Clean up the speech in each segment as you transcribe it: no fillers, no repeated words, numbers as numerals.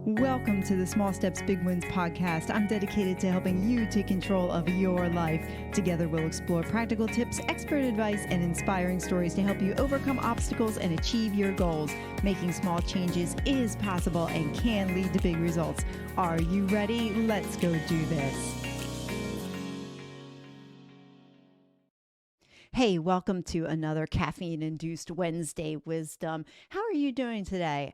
Welcome to the Small Steps, Big Wins podcast. I'm dedicated to helping you take control of your life. Together, we'll explore practical tips, expert advice, and inspiring stories to help you overcome obstacles and achieve your goals. Making small changes is possible and can lead to big results. Are you ready? Let's go do this. Hey, welcome to another caffeine-induced Wednesday wisdom. How are you doing today?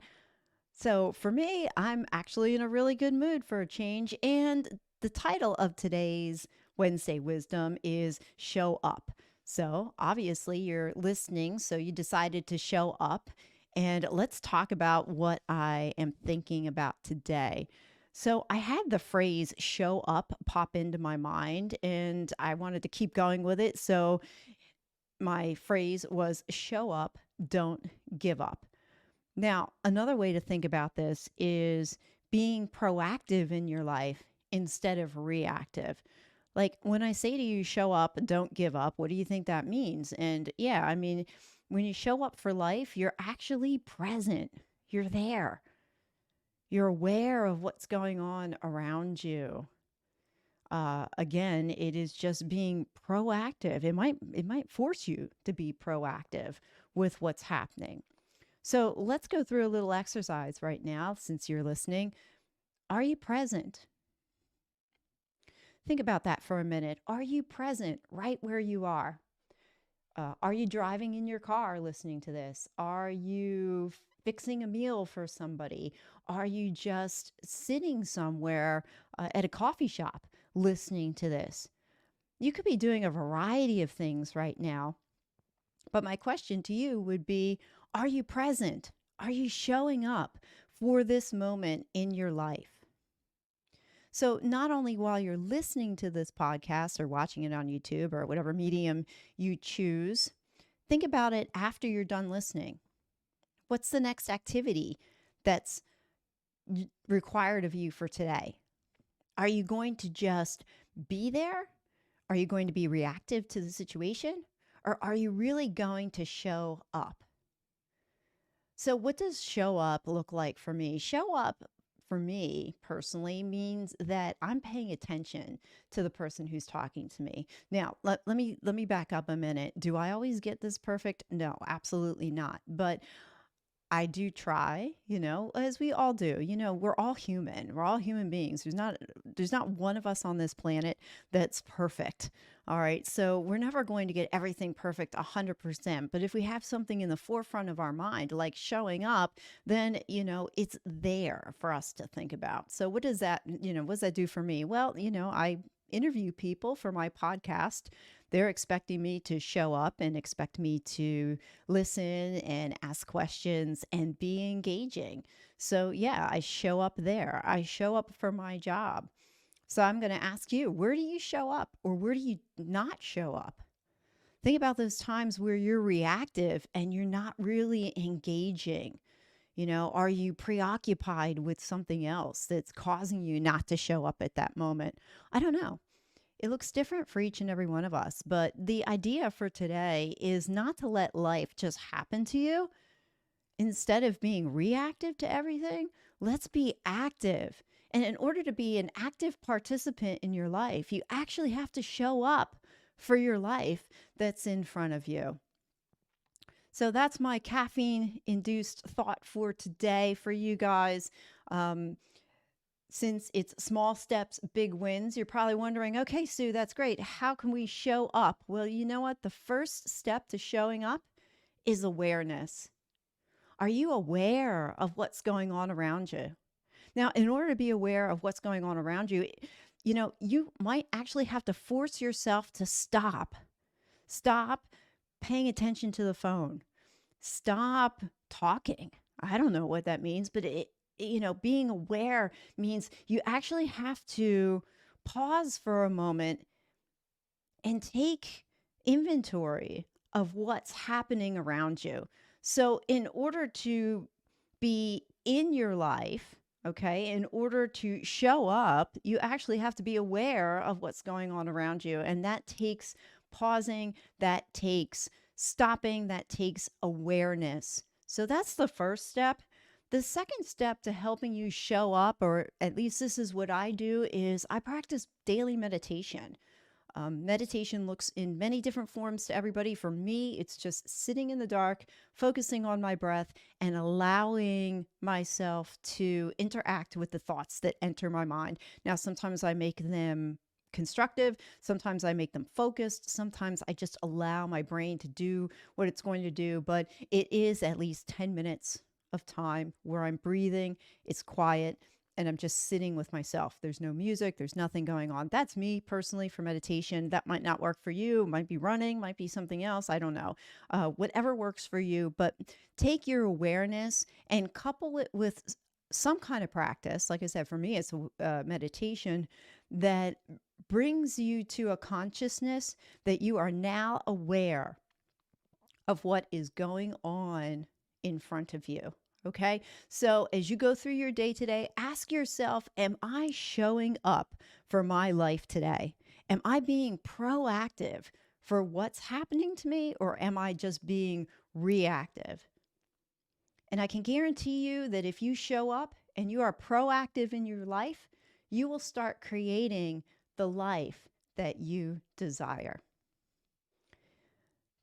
So for me, I'm actually in a really good mood for a change. And the title of today's Wednesday Wisdom is Show Up. So obviously you're listening, so you decided to show up. And let's talk about what I am thinking about today. So I had the phrase show up pop into my mind and I wanted to keep going with it. So my phrase was show up, don't give up. Now, another way to think about this is being proactive in your life instead of reactive. Like when I say to you, show up, don't give up, what do you think that means? And yeah, I mean, when you show up for life, you're actually present. You're there. You're aware of what's going on around you. Again, it is just being proactive. It might force you to be proactive with what's happening. So let's go through a little exercise right now since you're listening. Are you present? Think about that for a minute. Are you present right where you are? Are you driving in your car listening to this? Are you fixing a meal for somebody? Are you just sitting somewhere at a coffee shop listening to this? You could be doing a variety of things right now. But my question to you would be, are you present? Are you showing up for this moment in your life? So not only while you're listening to this podcast or watching it on YouTube or whatever medium you choose, think about it after you're done listening. What's the next activity that's required of you for today? Are you going to just be there? Are you going to be reactive to the situation? Or are you really going to show up? So what does show up look like for me? Show up for me personally means that I'm paying attention to the person who's talking to me. Now, let me back up a minute. Do I always get this perfect? No, absolutely not. But I do try, as we all do. We're all human. We're all human beings. There's not one of us on this planet that's perfect. All right. So we're never going to get everything perfect 100%. But if we have something in the forefront of our mind, like showing up, then, it's there for us to think about. So what does that do for me? Well, I interview people for my podcast. They're expecting me to show up and expect me to listen and ask questions and be engaging. So yeah, I show up there. I show up for my job. So I'm going to ask you, where do you show up or where do you not show up? Think about those times where you're reactive and you're not really engaging. Are you preoccupied with something else that's causing you not to show up at that moment? I don't know. It looks different for each and every one of us, but the idea for today is not to let life just happen to you. Instead of being reactive to everything, let's be active. And in order to be an active participant in your life, you actually have to show up for your life that's in front of you. So that's my caffeine-induced thought for today for you guys. Since it's small steps, big wins, you're probably wondering, okay, Sue, that's great. How can we show up? Well, you know what? The first step to showing up is awareness. Are you aware of what's going on around you? Now, in order to be aware of what's going on around you, you might actually have to force yourself to stop. Stop paying attention to the phone. Stop talking. I don't know what that means, but being aware means you actually have to pause for a moment and take inventory of what's happening around you. So in order to be in your life, okay, in order to show up, you actually have to be aware of what's going on around you. And that takes pausing, that takes stopping, that takes awareness. So that's the first step. The second step to helping you show up, or at least this is what I do, is I practice daily meditation. Meditation looks in many different forms to everybody. For me, it's just sitting in the dark, focusing on my breath, and allowing myself to interact with the thoughts that enter my mind. Now, sometimes I make them constructive, sometimes I make them focused, sometimes I just allow my brain to do what it's going to do, but it is at least 10 minutes of time where I'm breathing, it's quiet, and I'm just sitting with myself. There's no music, there's nothing going on. That's me personally for meditation. That might not work for you. It might be running, might be something else. I don't know. Whatever works for you, but take your awareness and couple it with some kind of practice. Like I said, for me, it's meditation that brings you to a consciousness that you are now aware of what is going on in front of you. Okay. So as you go through your day today, ask yourself, am I showing up for my life today? Am I being proactive for what's happening to me, or am I just being reactive? And I can guarantee you that if you show up and you are proactive in your life, you will start creating the life that you desire.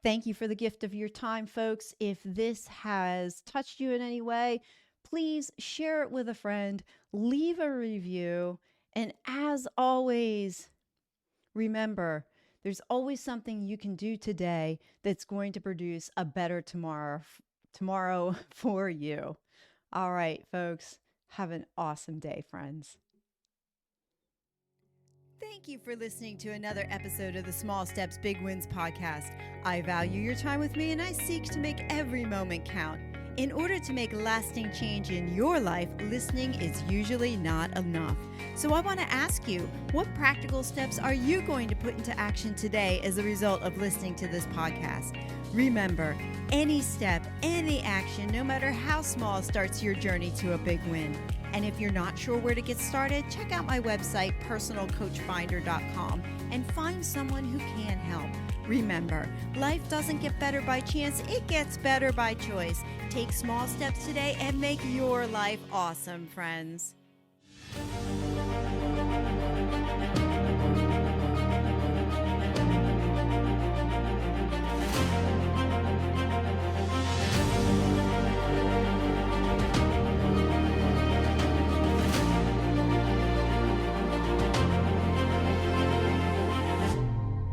Thank you for the gift of your time, folks. If this has touched you in any way, please share it with a friend, leave a review, and as always, remember, there's always something you can do today that's going to produce a better tomorrow for you. All right, folks, have an awesome day, friends. Thank you for listening to another episode of the Small Steps, Big Wins podcast. I value your time with me, and I seek to make every moment count. In order to make lasting change in your life, listening is usually not enough. So I want to ask you, what practical steps are you going to put into action today as a result of listening to this podcast? Remember, any step, any action, no matter how small, starts your journey to a big win. And if you're not sure where to get started, check out my website, personalcoachfinder.com, and find someone who can help. Remember, life doesn't get better by chance, it gets better by choice. Take small steps today and make your life awesome, friends.